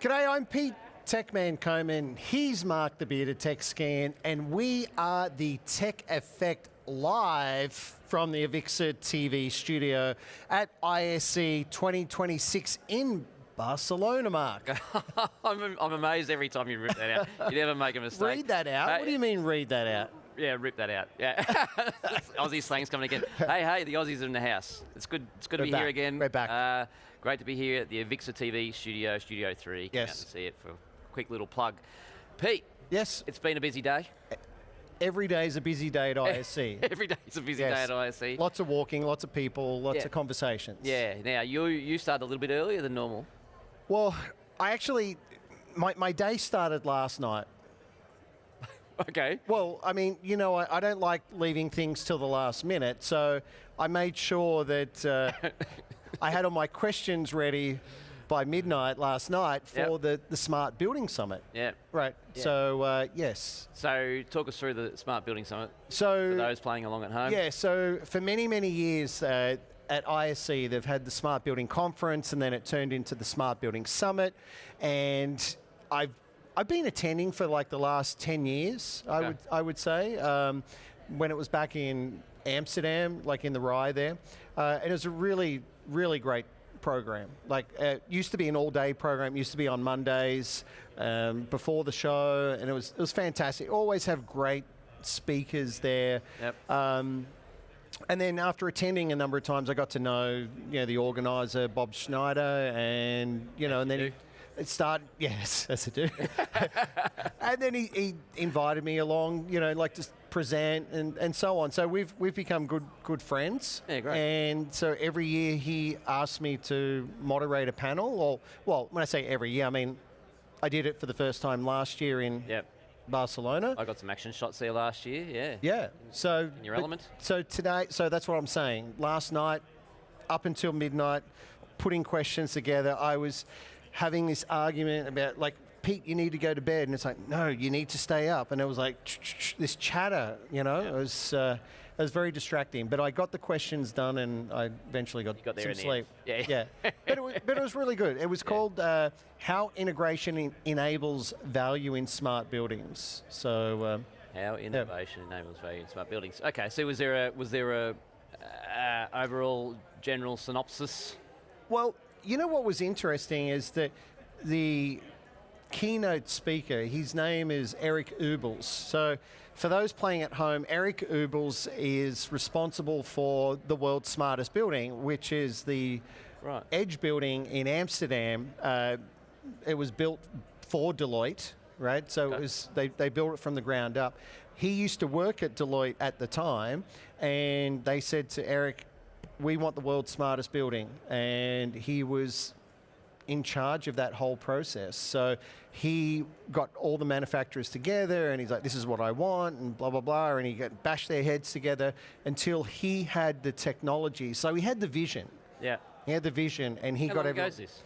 G'day, I'm Pete Techman Coman. He's Mark the Bearded Tech Scan, and we are the Tech Effect live from the Avixa TV studio at ISE 2026 in Barcelona, Mark. I'm amazed every time you rip that out. You never make a mistake. Read that out? What do you mean read that out? Yeah, rip that out. Yeah, Aussie slang's coming again. Hey, the Aussies are in the house. It's good to be here again. We're back. Great to be here at the Avixa TV studio, Studio 3. Come out and see it for a quick little plug. Pete. Yes. It's been a busy day. Every day is a busy day at ISE. Every day is a busy day at ISE. Lots of walking, lots of people, lots of conversations. Yeah. Now you started a little bit earlier than normal. Well, I actually, my day started last night. Okay. Well, I mean, you know, I don't like leaving things till the last minute, so I made sure that I had all my questions ready by midnight last night for the Smart Building Summit. Yeah. Right. Yeah. So, yes. So, talk us through the Smart Building Summit so, for those playing along at home. Yeah, so for many, many years at ISE, they've had the Smart Building Conference, and then it turned into the Smart Building Summit, and I've been attending for like the last 10 years, okay. I would say, when it was back in Amsterdam, like in the Rye there, and it was a really, really great program. Like, it used to be an all-day program, it used to be on Mondays before the show, and it was fantastic. Always have great speakers there. Yep. And then after attending a number of times, I got to know, the organizer, Bob Schneider, and, and then it started, yes, as I do. And then he invited me along, like to present and so on. So we've become good friends. Yeah, great. And so every year he asked me to moderate a panel. Or, well, when I say every year, I mean, I did it for the first time last year in Barcelona. I got some action shots there last year, yeah. Yeah, so. In your element. So today, so that's what I'm saying. Last night, up until midnight, putting questions together, I was having this argument about, like, Pete, you need to go to bed. And it's like, no, you need to stay up. And it was like, this chatter, It was very distracting. But I got the questions done, and I eventually got some sleep. Yeah. But it was really good. It was called How Integration Enables Value in Smart Buildings. So how innovation enables value in smart buildings. Okay, so was there a overall general synopsis? Well, what was interesting is that the keynote speaker, his name is Eric Ubels. So for those playing at home, Eric Ubels is responsible for the world's smartest building, which is the Edge building in Amsterdam. It was built for Deloitte, right? So it was, they built it from the ground up. He used to work at Deloitte at the time, and they said to Eric, we want the world's smartest building, and he was in charge of that whole process. So he got all the manufacturers together, and he's like, this is what I want, and blah, blah, blah, and he bashed their heads together until he had the technology. So he had the vision. Yeah. He had the vision, and he got everything. How long ago is this?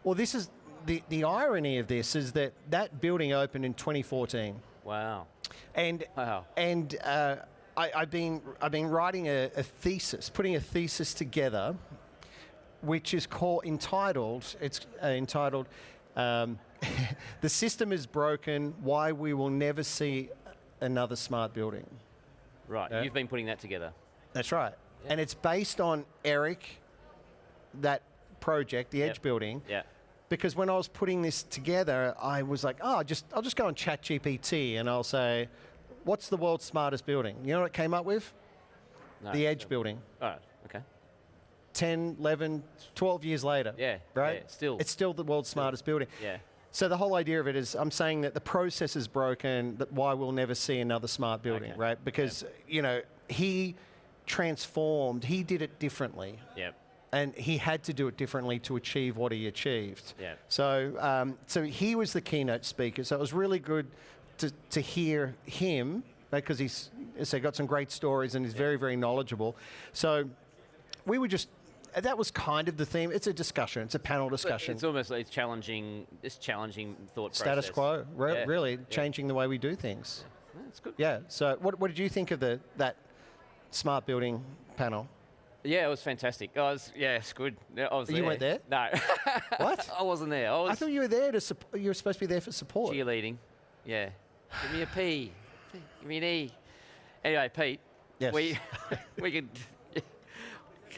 Well, this is, the irony of this is that building opened in 2014. Wow. And I've been writing a thesis, putting a thesis together, which is entitled, The System is Broken, Why We Will Never See Another Smart Building. Right, you've been putting that together. That's right. Yeah. And it's based on Eric, that project, the Edge building. Yeah. Because when I was putting this together, I was like, I'll just go on ChatGPT and I'll say, what's the world's smartest building? You know what it came up with? No, the Edge building. All right, okay. 10, 11, 12 years later. Yeah, right? Yeah, it's still the world's smartest building. Yeah. So the whole idea of it is, I'm saying that the process is broken, that why we'll never see another smart building, right? Because, he transformed, he did it differently. Yep. And he had to do it differently to achieve what he achieved. Yeah. So, so he was the keynote speaker. So it was really good to hear him, because he's got some great stories and he's very, very knowledgeable. So we were just, that was kind of the theme. It's a discussion. It's a panel discussion. But it's almost like challenging thought process. Status quo, really, changing the way we do things. Yeah. That's good. Yeah. So what did you think of that smart building panel? Yeah, it was fantastic. Yeah, it's good. Yeah, I was You there. weren't there? No. What? I wasn't there. I I was thought you were there to you were supposed to be there for support. cheerleading. Yeah. Give me a P. Give me an E. Anyway, Pete, Yes. we could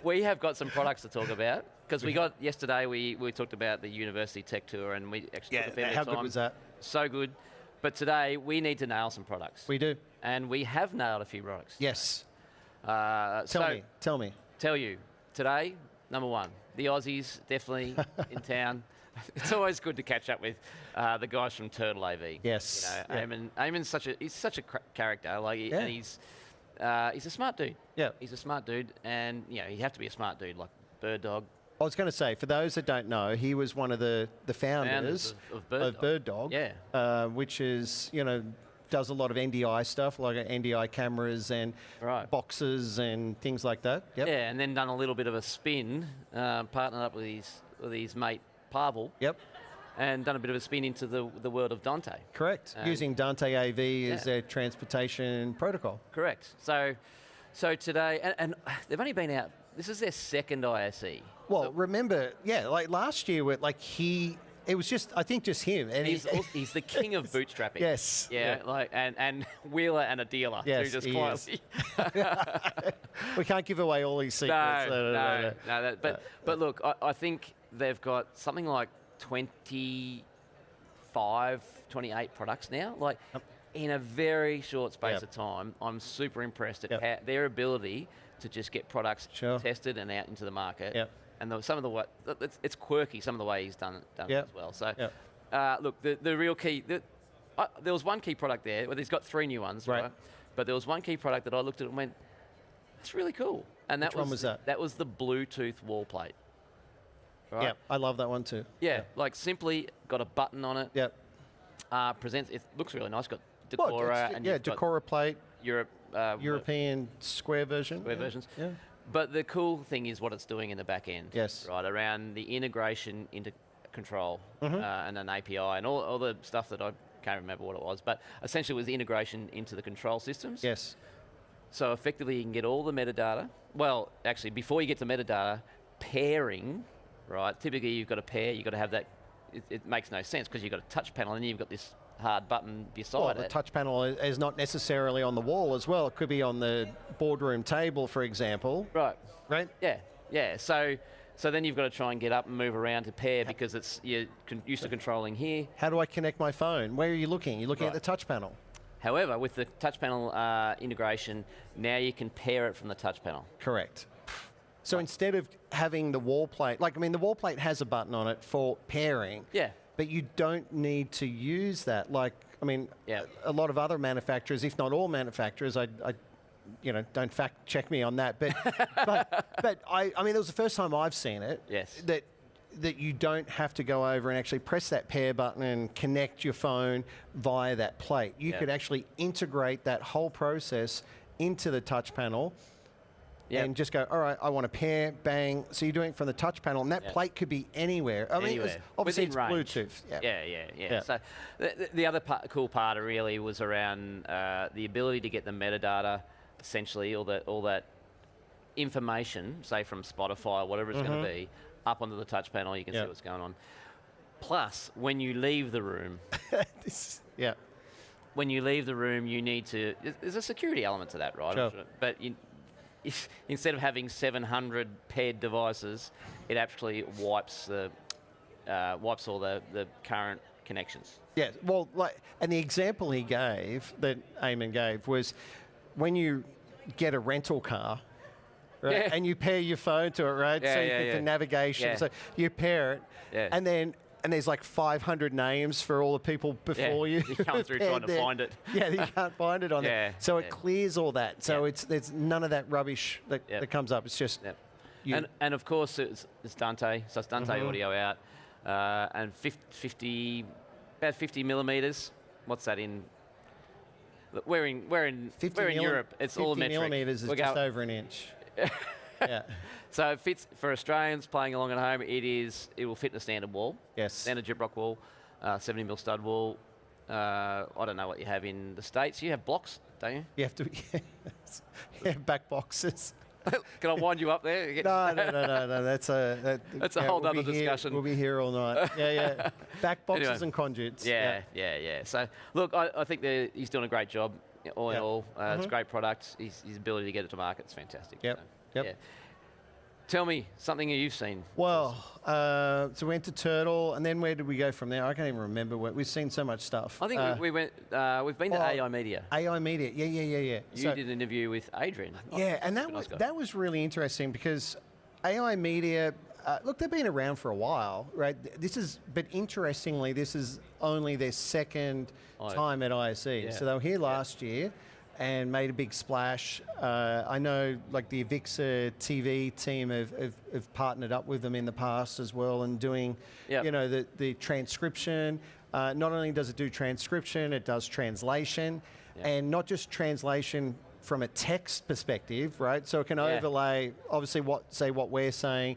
we have got some products to talk about because we got yesterday. We talked about the university tech tour and we actually Yeah, took a fair bit how of time. good was that? So good. But today we need to nail some products. We do. And we have nailed a few products. Yes. Tell me. Tell you, today, number one, the Aussies definitely in town. It's always good to catch up with the guys from Turtle AV. Yes. You know, Eamon's such a character. Like, and he's a smart dude. Yeah. He's a smart dude, and you have to be a smart dude like Bird Dog. I was going to say, for those that don't know, he was one of the founders of Bird Dog. Yeah. Which is, does a lot of NDI stuff, like NDI cameras and boxes and things like that. Yep. Yeah, and then done a little bit of a spin, partnered up with his mate Pavel. Yep. And done a bit of a spin into the world of Dante. Correct. Using Dante AV as their transportation protocol. Correct. So today, and they've only been out. This is their second ISE. Well, so remember, like last year, it was just, I think, just him. And he's the king of bootstrapping. Yes. Yeah. Like and wheeler and a dealer. Yes, who just he quietly. We can't give away all these secrets. No. But look, I think they've got something like 28 products now. Like in a very short space of time, I'm super impressed at their ability to just get products tested and out into the market. Yep. And it's quirky, some of the way he's done it as well. So, look, the real key, there was one key product there. Well, he's got 3 new ones, right? But there was one key product that I looked at and went, it's really cool. And Which one was that? That was the Bluetooth wall plate. Right? Yeah, I love that one too. Yeah, like simply got a button on it. Yep. It looks really nice. Got Decora Decora plate. European square version. Versions. Yeah. But the cool thing is what it's doing in the back end. Yes. Right, around the integration into control and an API and all the stuff that I can't remember what it was. But essentially it was the integration into the control systems. Yes. So effectively you can get all the metadata. Well, actually, before you get to metadata, pairing, right? Typically you've got a pair, you've got to have that. It makes no sense because you've got a touch panel and then you've got this hard button beside it. The touch panel is not necessarily on the wall as well. It could be on the boardroom table, for example. Right. Right? Yeah. So then you've got to try and get up and move around to pair because you're used to controlling here. How do I connect my phone? Where are you looking? You're looking at the touch panel. However, with the touch panel integration, now you can pair it from the touch panel. Correct. So instead of having the wall plate, the wall plate has a button on it for pairing. Yeah. But you don't need to use that. A lot of other manufacturers, if not all manufacturers, don't fact check me on that. But it was the first time I've seen it. Yes. That you don't have to go over and actually press that pair button and connect your phone via that plate. You could actually integrate that whole process into the touch panel. Yep. And just go, all right, I want to pair, bang. So you're doing it from the touch panel, and that plate could be anywhere. Obviously it's range. Bluetooth. Yeah. So the other cool part really was around the ability to get the metadata, essentially, all that information, say from Spotify or whatever it's going to be, up onto the touch panel. You can see what's going on. Plus, when you leave the room, when you leave the room, you need to. There's a security element to that, right? Sure. But instead of having 700 paired devices, it actually wipes all the current connections. Yeah, well, and the example he gave, that Eamon gave, was when you get a rental car, right, and you pair your phone to it, right, for navigation. Yeah. So you pair it, and there's like 500 names for all the people before you. You come through trying to find it. Yeah, you can't find it on there. So it clears all that. So there's none of that rubbish that comes up. It's just and of course it's Dante. So it's Dante audio out and 50 millimeters. What's that in? Look, we're in Europe. It's all metric. 50 millimeters is just over an inch. Yeah. So it fits for Australians playing along at home. It will fit in a standard wall. Yes. Standard gyprock wall, 70mm stud wall. I don't know what you have in the States. You have blocks, don't you? You have to. Back boxes. Can I wind you up there? No. That's a whole we'll other be here- discussion. We'll be here all night. Yeah. Back boxes Anyway. and conduits. Yeah. So, look, I think he's doing a great job, all in all. It's a great product. His ability to get it to market is fantastic. Yep. So, Yep. yeah. Tell me something you've seen. Well, so we went to Turtle, and then where did we go from there? I can't even remember. We've seen so much stuff. I think we've been to AI Media. AI Media, yeah. You did an interview with Adrian. Yeah, and Good nice guy. that was really interesting because AI Media, look, they've been around for a while, right? But interestingly, this is only their second time at ISE. Yeah. So they were here last year and made a big splash. I know, like the Avixa TV team have partnered up with them in the past as well, and doing, the transcription. Not only does it do transcription, it does translation, and not just translation from a text perspective, right? So it can overlay, obviously, what we're saying,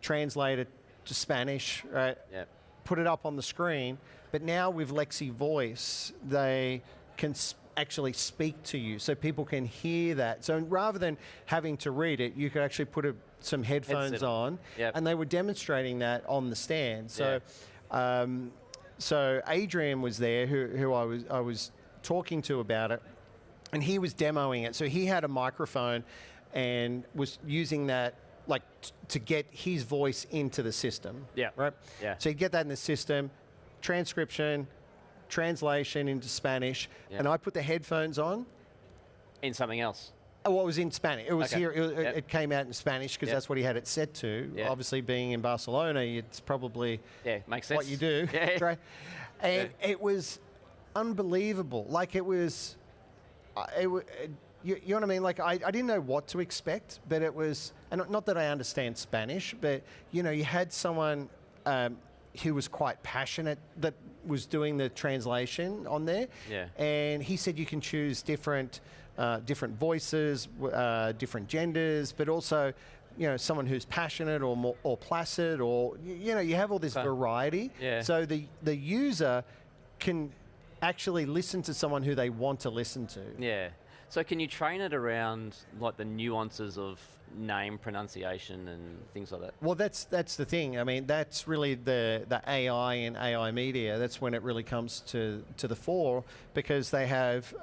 translate it to Spanish, right? Yeah. Put it up on the screen. But now with Lexi Voice, they can actually speak to you, so people can hear that. So rather than having to read it, you could actually put some headphones on, and they were demonstrating that on the stand. So, so Adrian was there, who I was talking to about it, and he was demoing it. So he had a microphone and was using that to get his voice into the system. Yeah. Right. Yeah. So you get that in the system, transcription, translation into Spanish, and I put the headphones on. In something else. Oh, it was in Spanish. It was Okay. here. It came out in Spanish because that's what he had it set to. Yeah. Obviously, being in Barcelona, it's probably Makes sense. what you do. Yeah. Right? And it was unbelievable. Like it was, you know what I mean? Like I didn't know what to expect, but it was, and not that I understand Spanish, but you had someone who was quite passionate that was doing the translation on there. Yeah. And he said you can choose different voices, different genders, but also, someone who's passionate or placid, or you have all this variety. Yeah. So the user can actually listen to someone who they want to listen to. Yeah. So can you train it around like the nuances of name pronunciation and things like that? Well, that's the thing. I mean, that's really the AI and AI Media. That's when it really comes to the fore, because they have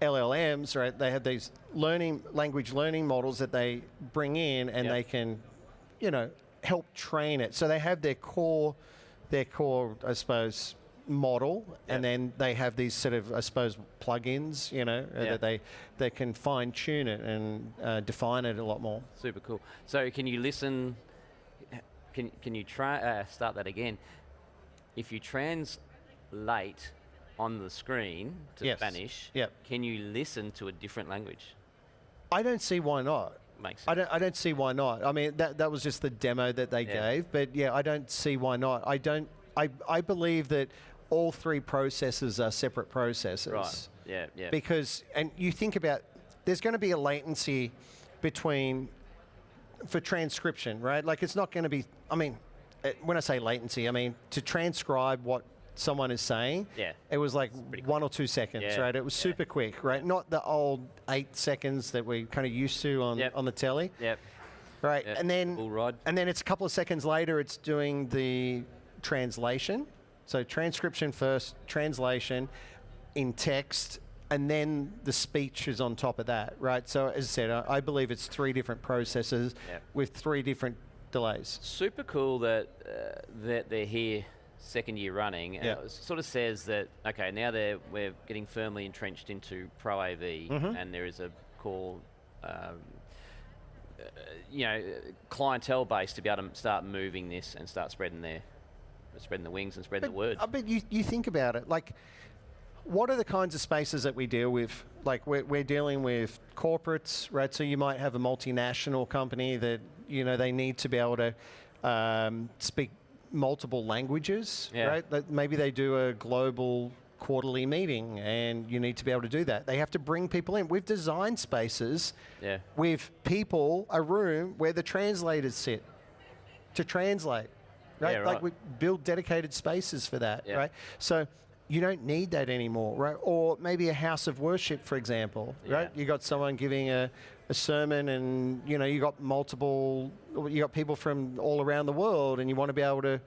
LLMs, right? They have these language learning models that they bring in, and they can, help train it. So they have their core, I suppose, model, and then they have these sort of, I suppose, plugins, that they can fine tune it and define it a lot more. Super cool. So can you listen? Can you try start that again? If you translate on the screen to Spanish, can you listen to a different language? I don't see why not. Makes sense. I don't see why not. I mean, that was just the demo that they gave, but I don't see why not. I believe that all three processes are separate processes. Right. Yeah. Because, and you think about, there's going to be a latency for transcription, right? Like it's not going to be, I mean, when I say latency, I mean to transcribe what someone is saying, it was like 1 or 2 seconds, right? It was super quick, right? Not the old 8 seconds that we kind of used to on the telly. Yep. Right, Yep. and then Bull ride. and then it's a couple of seconds later, it's doing the translation. So transcription first, translation in text, and then the speech is on top of that, right? So as I said, I believe it's 3 different processes with 3 different delays. Super cool that they're here second year running. And it sort of says that, okay, now we're getting firmly entrenched into Pro AV, and there is a core clientele base to be able to start moving this and start spreading the wings and spreading the word. But you think about it, like, what are the kinds of spaces that we deal with? Like, we're dealing with corporates, right? So you might have a multinational company that, they need to be able to speak multiple languages, right? That maybe they do a global quarterly meeting, and you need to be able to do that. They have to bring people in. We've designed spaces with people, a room where the translators sit to translate. Right? Yeah, right. Like we build dedicated spaces for that, right? So you don't need that anymore, right? Or maybe a house of worship, for example, right? You got someone giving a sermon, and you got people from all around the world, and you want to be able to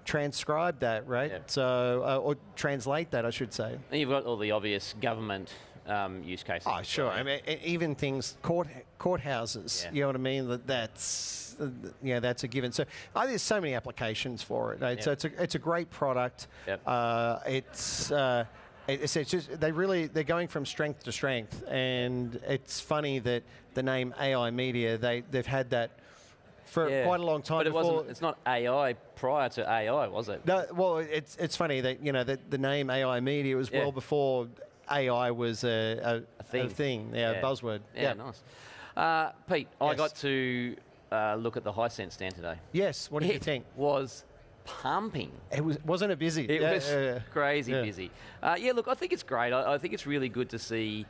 transcribe that, right? Yeah. So, or translate that, I should say. And you've got all the obvious government use cases. Oh, sure. I mean, even things, courthouses. Yeah. You know what I mean? That's that's a given. So there's so many applications for it. Right? Yep. So it's a great product. Yep. It's just they're going from strength to strength, and it's funny that the name AI Media they've had that for quite a long time. But before. it's not AI prior to AI, was it? No, well, it's funny that that the name AI Media was well before AI was a thing, a buzzword. Yeah, nice. Pete, I got to look at the Hisense stand today. Yes, what did you think? It was pumping. Wasn't it busy? It was crazy busy. Look, I think it's great. I think it's really good to see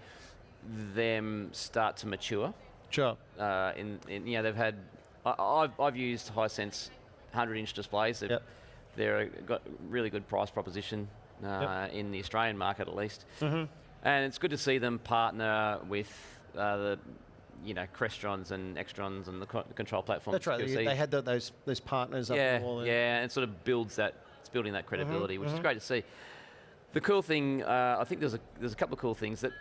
them start to mature. Sure. They've had. I've used Hisense 100-inch displays. They're got really good price proposition. In the Australian market at least. And it's good to see them partner with the Crestrons and Extrons and the control platforms. That's right. They had those partners up the wall. And it sort of builds that. It's building that credibility, which is great to see. The cool thing, I think there's a couple of cool things. That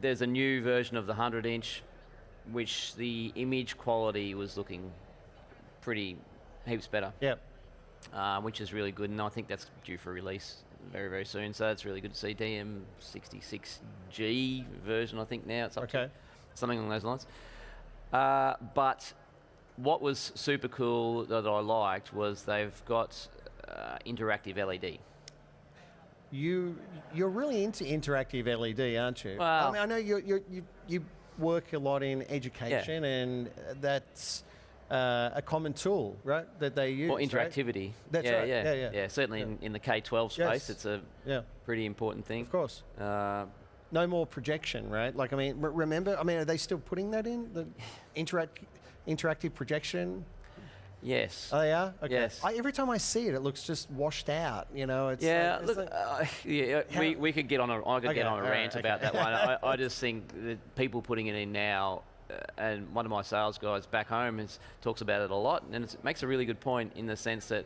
there's a new version of the 100-inch, which the image quality was looking pretty heaps better. Which is really good, and I think that's due for release very, very soon. So it's really good to see DM66G version, I think now it's up to something along those lines. But what was super cool that I liked was they've got interactive LED. You're really into interactive LED, aren't you? Well, I mean, I know you work a lot in education, and that's a common tool, right, that they use. Or interactivity. Right? That's right. Yeah, certainly in the K-12 space, it's a pretty important thing. Of course. No more projection, right? Like, I mean, remember, are they still putting that in, the interactive projection? Yes. Oh, they are? Okay. Yes. Every time I see it, it looks just washed out, It's we could get on I could get on a rant about that one. I just think that people putting it in now, and one of my sales guys back home talks about it a lot, and it makes a really good point in the sense that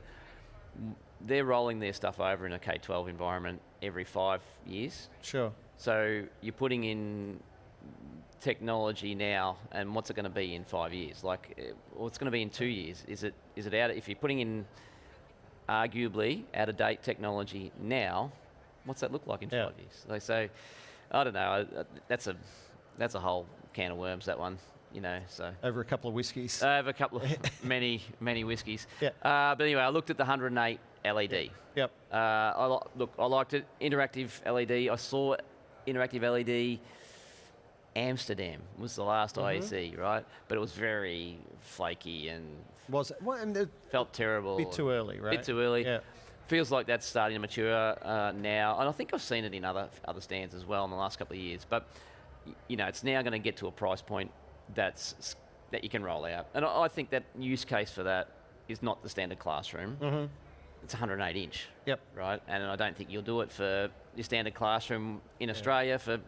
they're rolling their stuff over in a K-12 environment every 5 years. Sure. So you're putting in technology now, and what's it going to be in 5 years? Like, what's going to be in 2 years? Is it out? If you're putting in arguably out-of-date technology now, what's that look like in 5 years? So, I don't know. That's a whole can of worms, that one. So over a couple of whiskies. Over a couple of many whiskies. Yeah. But anyway, I looked at the 108 LED. Yep. I liked it. Interactive LED. I saw interactive LED. Amsterdam was the last ISE, right? But it was very flaky and was it? Well, and felt terrible. A bit too early, right? Bit too early. Yeah. Feels like that's starting to mature now, and I think I've seen it in other stands as well in the last couple of years. But it's now going to get to a price point that you can roll out, and I think that use case for that is not the standard classroom. It's 108 inch. Yep. Right, and I don't think you'll do it for your standard classroom in Australia for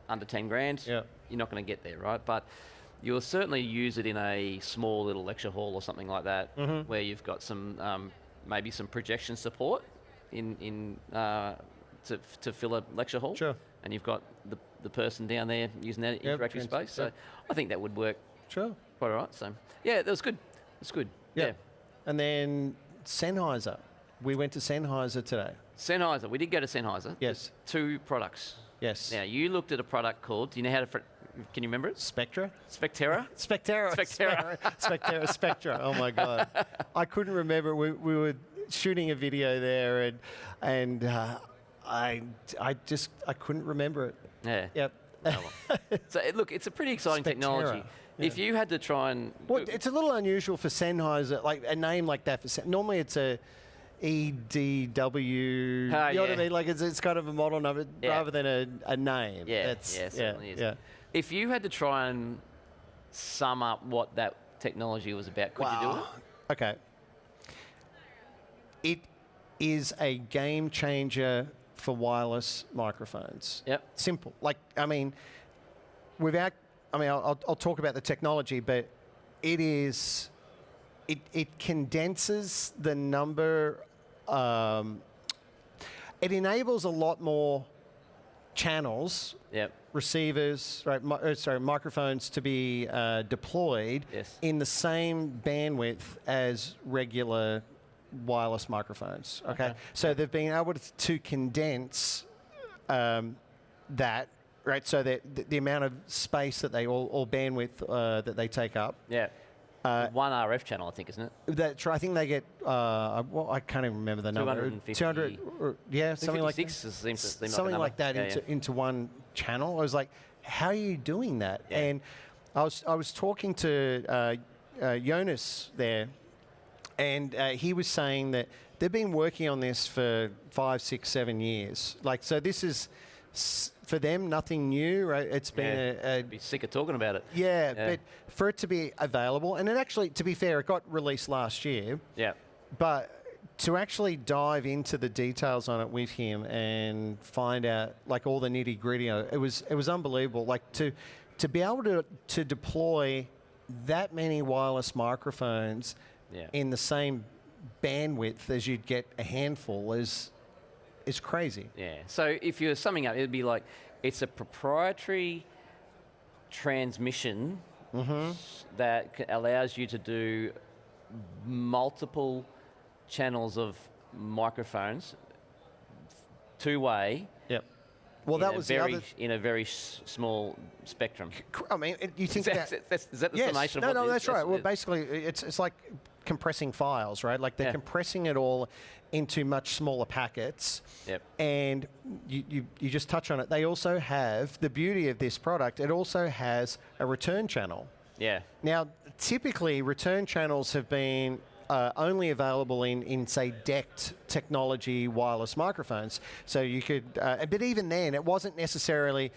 under 10 grand. Yeah. You're not going to get there, right? But you'll certainly use it in a small little lecture hall or something like that, where you've got some maybe some projection support to fill a lecture hall. Sure. And you've got the person down there using that interactive space. So I think that would work. Sure. Quite all right. So yeah, that was good. It's good. Yeah. And then Sennheiser. We went to Sennheiser today. Sennheiser. We did go to Sennheiser. Yes. 2 products. Yes. Now, you looked at a product called, do you know how to, can you remember it? Spectra? Spectera? Spectra. Oh my God. I couldn't remember. We were shooting a video there, and I couldn't remember it. Yeah. Yep. So look, it's a pretty exciting technology. Yeah. If you had to try and... Well, it's a little unusual for Sennheiser, like a name like that. Normally it's a EDW, you know what I mean? Like it's kind of a model number rather than a name. Yeah, certainly is. Yeah. If you had to try and sum up what that technology was about, could you do it? Okay. It is a game changer for wireless microphones. Yep. Simple. Like, I mean, I'll talk about the technology, but it condenses the number. It enables a lot more channels, Yep. receivers, right? Microphones to be deployed Yes. in the same bandwidth as regular wireless microphones. Okay, so they've been able to condense that, right? So that the amount of space that they or bandwidth that they take up. Yeah. One RF channel, I think, isn't it? I think they get. Well, I can't even remember the number. 250. 200. Yeah, something like that. Something like that into one channel. I was like, how are you doing that? Yeah. And I was talking to Jonas there, and he was saying that they've been working on this for 5, 6, 7 years. Like, so this is for them nothing new, right? It's been I'd be sick of talking about it. yeah, but for it to be available, and it actually, to be fair, it got released last year. Yeah. But to actually dive into the details on it with him and find out like all the nitty gritty, it was unbelievable. Like to be able to deploy that many wireless microphones in the same bandwidth as you'd get a handful is crazy. Yeah. So if you're summing up, it'd be like it's a proprietary transmission that allows you to do multiple channels of microphones, two-way. Yep. Well, that was in a very small spectrum. I mean, you think Is that the yes. summation of No, what that's right. Well, basically, it's like compressing files, right? Like they're compressing it all into much smaller packets. Yep. And you just touch on it. They also have, the beauty of this product, it also has a return channel. Yeah. Now, typically, return channels have been only available in, say, DECT technology wireless microphones. So you could, but even then, it wasn't necessarily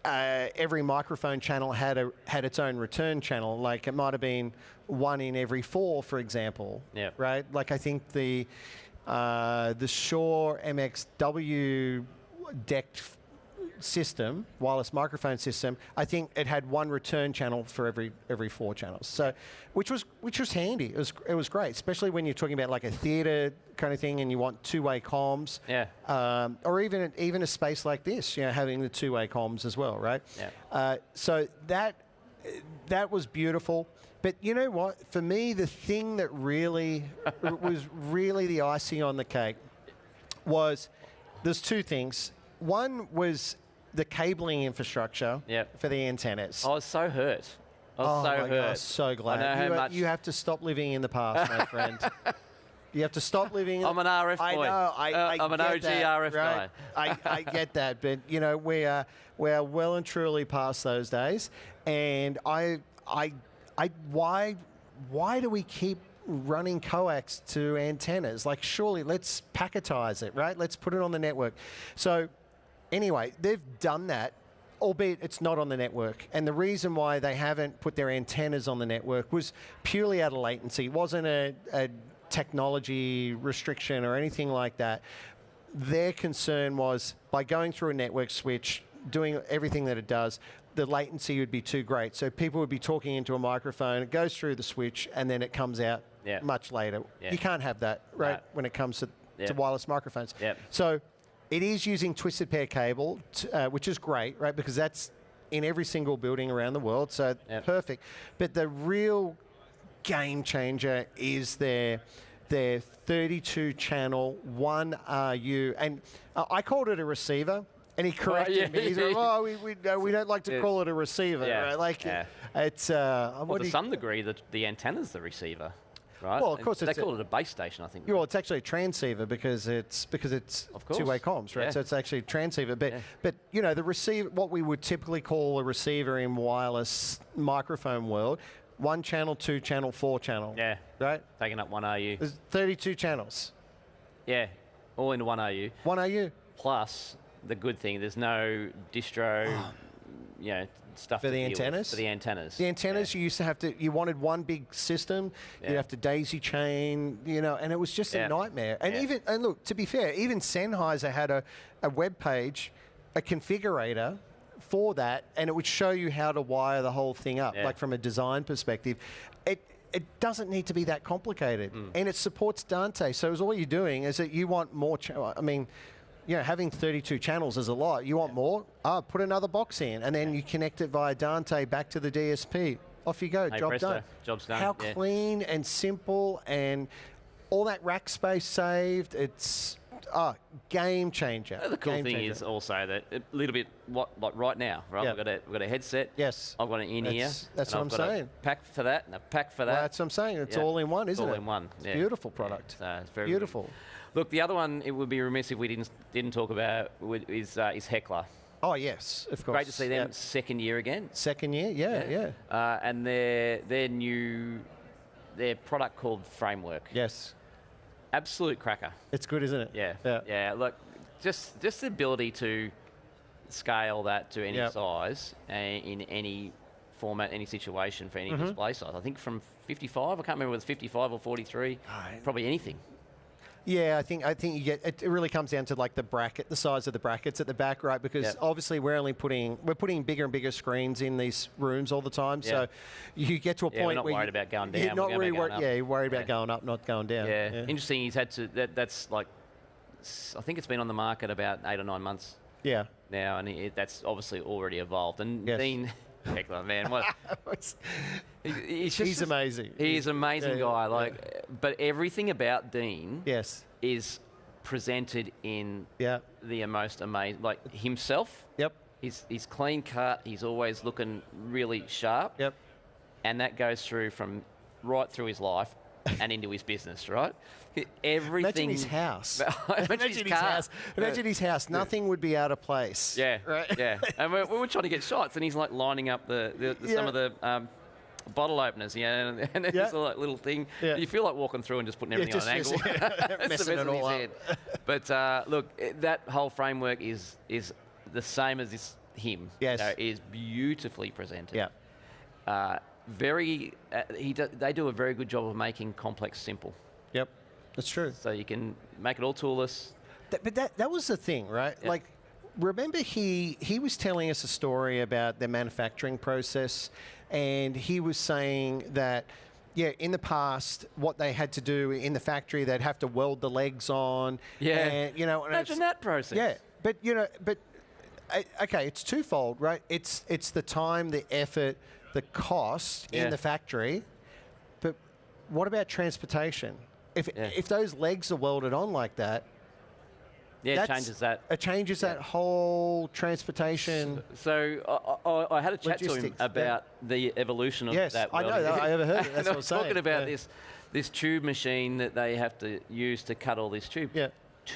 every microphone channel had its own return channel. Like it might have been 1 in every 4, for example. Yeah. Right. Like I think the Shure MXW DECT system, wireless microphone system, I think it had 1 return channel for every 4 channels. So, which was handy. It was great, especially when you're talking about like a theater kind of thing and you want two-way comms. Yeah. Or even a space like this, you know, having the two-way comms as well, right? Yeah. So that was beautiful. But you know what? For me, the thing that really was really the icing on the cake was there's 2 things. One was the cabling infrastructure for the antennas. I was so hurt. I was so hurt. God, I was so glad. I know how much you have to stop living in the past, my friend. You have to stop living. I'm an RF boy. I know. I'm an OG that, RF right? guy. I get that, but you know we are well and truly past those days. And why do we keep running coax to antennas? Like, surely let's packetize it, right? Let's put it on the network. So anyway, they've done that, albeit it's not on the network. And the reason why they haven't put their antennas on the network was purely out of latency. It wasn't a technology restriction or anything like that. Their concern was by going through a network switch, doing everything that it does, the latency would be too great. So people would be talking into a microphone, it goes through the switch, and then it comes out much later. Yeah. You can't have that, right, when it comes to wireless microphones. Yep. So it is using twisted pair cable, which is great, right, because that's in every single building around the world, so perfect. But the real game changer is their 32-channel 1 RU. And I called it a receiver. And he corrected me. He's like, "Oh, we don't like to call it a receiver, right? Like it's well, to some degree, the antenna's the receiver, right? Well, of course, they call it a base station, I think. Well, it's actually a transceiver because it's two-way comms, right? So it's actually a transceiver. But you know, the receiver, what we would typically call a receiver in wireless microphone world, 1 channel, 2 channel, 4 channel. Yeah. Right. Taking up 1 RU. There's 32 channels. Yeah, all into 1 RU. 1 RU. Plus, the good thing, there's no distro, stuff For to the deal with. antennas? For the antennas. The antennas, you used to have to, you wanted one big system, you'd have to daisy chain, and it was just a nightmare. And and look, to be fair, even Sennheiser had a web page, a configurator for that, and it would show you how to wire the whole thing up, like from a design perspective. It doesn't need to be that complicated, and it supports Dante. So all you're doing is that you want more. I mean, having 32 channels is a lot. You want more? Put another box in, and then you connect it via Dante back to the DSP. Off you go. Hey, Job presto. done. Job's done. How clean and simple, and all that rack space saved. It's game changer. The cool Game thing changer. is also that a little bit like right now, right? Yeah. We've got a headset. Yes. I've got an in-ear. That's and what I've I'm got saying. A pack for that and a pack for that. Well, that's what I'm saying. It's all in one, isn't it? All in one. It's a beautiful product. So it's very Beautiful. Good. Look, the other one it would be remiss if we didn't talk about is Heckler. Oh yes, of course. Great to see them second year again. Second year, yeah. And their product called Framework. Yes. Absolute cracker. It's good, isn't it? Yeah. Look, just the ability to scale that to any size in any format, any situation for any display size. I think from 55, I can't remember whether it's 55 or 43, probably anything. Yeah, I think you get it really comes down to like the bracket, the size of the brackets at the back, right? Because obviously we're putting bigger and bigger screens in these rooms all the time. So you get to a point we're not where worried about going down. You're not really worried. Yeah, you're worried about going up, not going down. Yeah. Interesting. He's had to. That's like, I think it's been on the market about 8 or 9 months. Yeah. Now, and that's obviously already evolved. And Dean Heckler, man, what? He's amazing. He's an amazing guy. But everything about Dean is presented in the most amazing, like himself. Yep. He's clean cut. He's always looking really sharp. Yep. And that goes through from right through his life and into his business, right? Everything. Imagine his house. Imagine his house. Imagine his house. Nothing would be out of place. Yeah. Right? Yeah. And we were trying to get shots, and he's like lining up some of the bottle openers, and there's a little thing. Yeah. You feel like walking through and just putting everything on an angle. Messing it all up. But look, that whole framework is the same as him. Yes. Is beautifully presented. Yeah. They do a very good job of making complex simple. Yep. That's true. So you can make it all toolless. But that was the thing, right? Yeah. Like, remember he was telling us a story about their manufacturing process, and he was saying that, in the past, what they had to do in the factory, they'd have to weld the legs on. Yeah. And, imagine that process. Yeah. But okay, it's twofold, right? It's the time, the effort, the cost in the factory. But what about transportation? If those legs are welded on like that, it changes that. It changes that whole transportation. So I had a chat to him Logistics, about the evolution of that. I know that. I overheard it. That's what I'm saying. Talking about this tube machine that they have to use to cut all this tube. Yeah.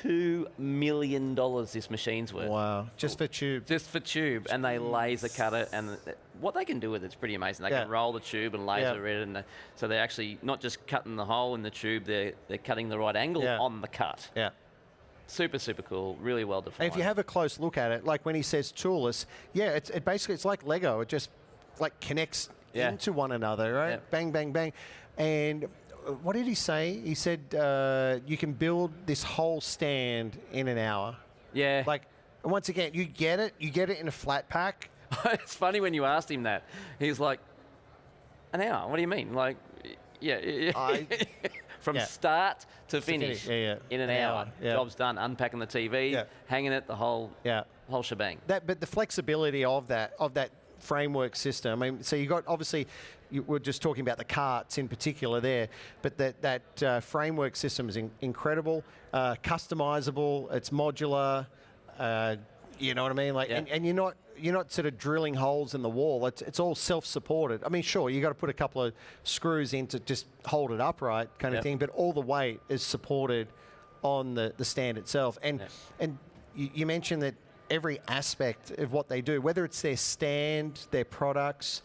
$2 million this machine's worth. Wow. Just for tube. Just for tube, and they laser cut it, and what they can do with it's pretty amazing. They can roll the tube and laser it, and so they're actually not just cutting the hole in the tube, they're cutting the right angle on the cut. Yeah. Super, super cool. Really well defined. And if you have a close look at it, like when he says toolless, it basically, it's like Lego. It just like connects into one another, right? Yeah. Bang, bang, bang. And what did he say? He said you can build this whole stand in an hour. Yeah. Like, once again, you get it in a flat pack. It's funny when you asked him that. He's like, an hour? What do you mean? Like, from start to finish in an hour. Job's done. Unpacking the TV, hanging it, the whole shebang. But the flexibility of that framework system. I mean, so you got obviously. We're just talking about the carts in particular there, but that framework system is incredible, customizable. It's modular. You know what I mean? Like, and you're not sort of drilling holes in the wall. It's all self-supported. I mean, sure, you got to put a couple of screws in to just hold it upright, kind of thing. But all the weight is supported on the stand itself. And you mentioned that every aspect of what they do, whether it's their stand, their products,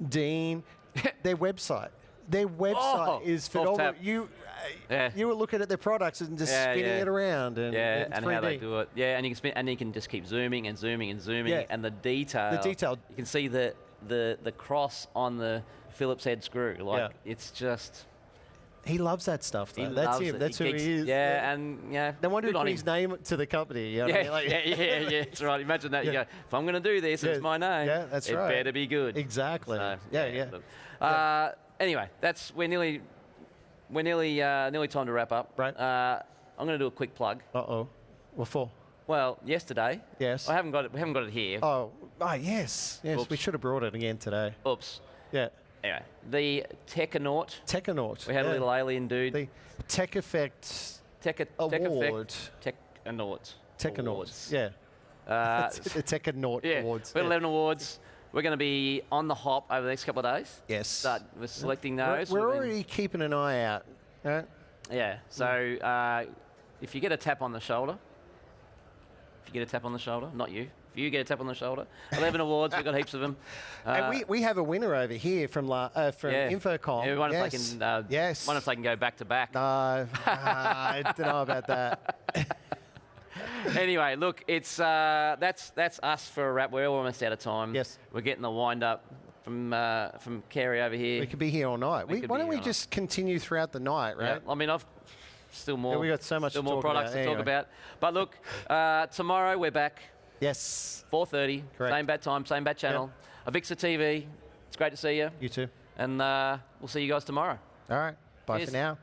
Dean. Their website. Their website is phenomenal. Yeah. You were looking at their products and just Yeah, spinning yeah. it around. And, Yeah, and how they 3D. do it. Yeah, and you can spin, and you can just keep zooming and zooming and zooming, Yeah. and the detail. The detail. You can see the cross on the Phillips head screw. Like it's just. He loves that stuff, though. He That's loves him. it. That's who geeks- he is. Yeah, and yeah. No wonder he good on put him. his name to the company. You know what I Yeah, mean? Like- yeah. That's right. Imagine that. You Yeah. go, if I'm going to do this, it's Yeah, my name. yeah, that's it right. better be good. Exactly. So, yeah. look. Anyway, we're nearly time to wrap up. Right. I'm going to do a quick plug. Uh-oh. What for? Well, yesterday. Yes. We haven't got it here. Oh, yes. Yes, Oops. we should have brought it again today. Oops. Yeah. Anyway, the Techanaut. Techanaut. We had a yeah. little alien dude. The Tech Effect Award. Award. Techanaut. Techanaut. Awards. Yeah. Uh, the Techanaut yeah. Awards. We had Yeah. 11 awards. We're going to be on the hop over the next couple of days. Yes. We're selecting We're, those. we're We've been- already keeping an eye out. Right? Yeah. So if you get a tap on the shoulder, not you. If you get a tap on the shoulder, 11 awards. We've got heaps of them. And we have a winner over here from Infocom. Yeah, we wonder yes. if they can. Yes. Wonder if they can go back to back. No, I don't know about that. Anyway, look, it's that's us for a wrap. We're almost out of time. Yes. We're getting the wind up from Kerry over here. We could be here all night. We could Why be don't we here all just continue throughout the night, right? Yeah, I mean, I've still more. Yeah, we got so much still to more talk products about to talk anyway. about. But look, tomorrow we're back. Yes. 4:30. Correct. Same bat time, same bat channel. Avixa TV. It's great to see you. You too. And we'll see you guys tomorrow. All right. Bye Cheers. for now.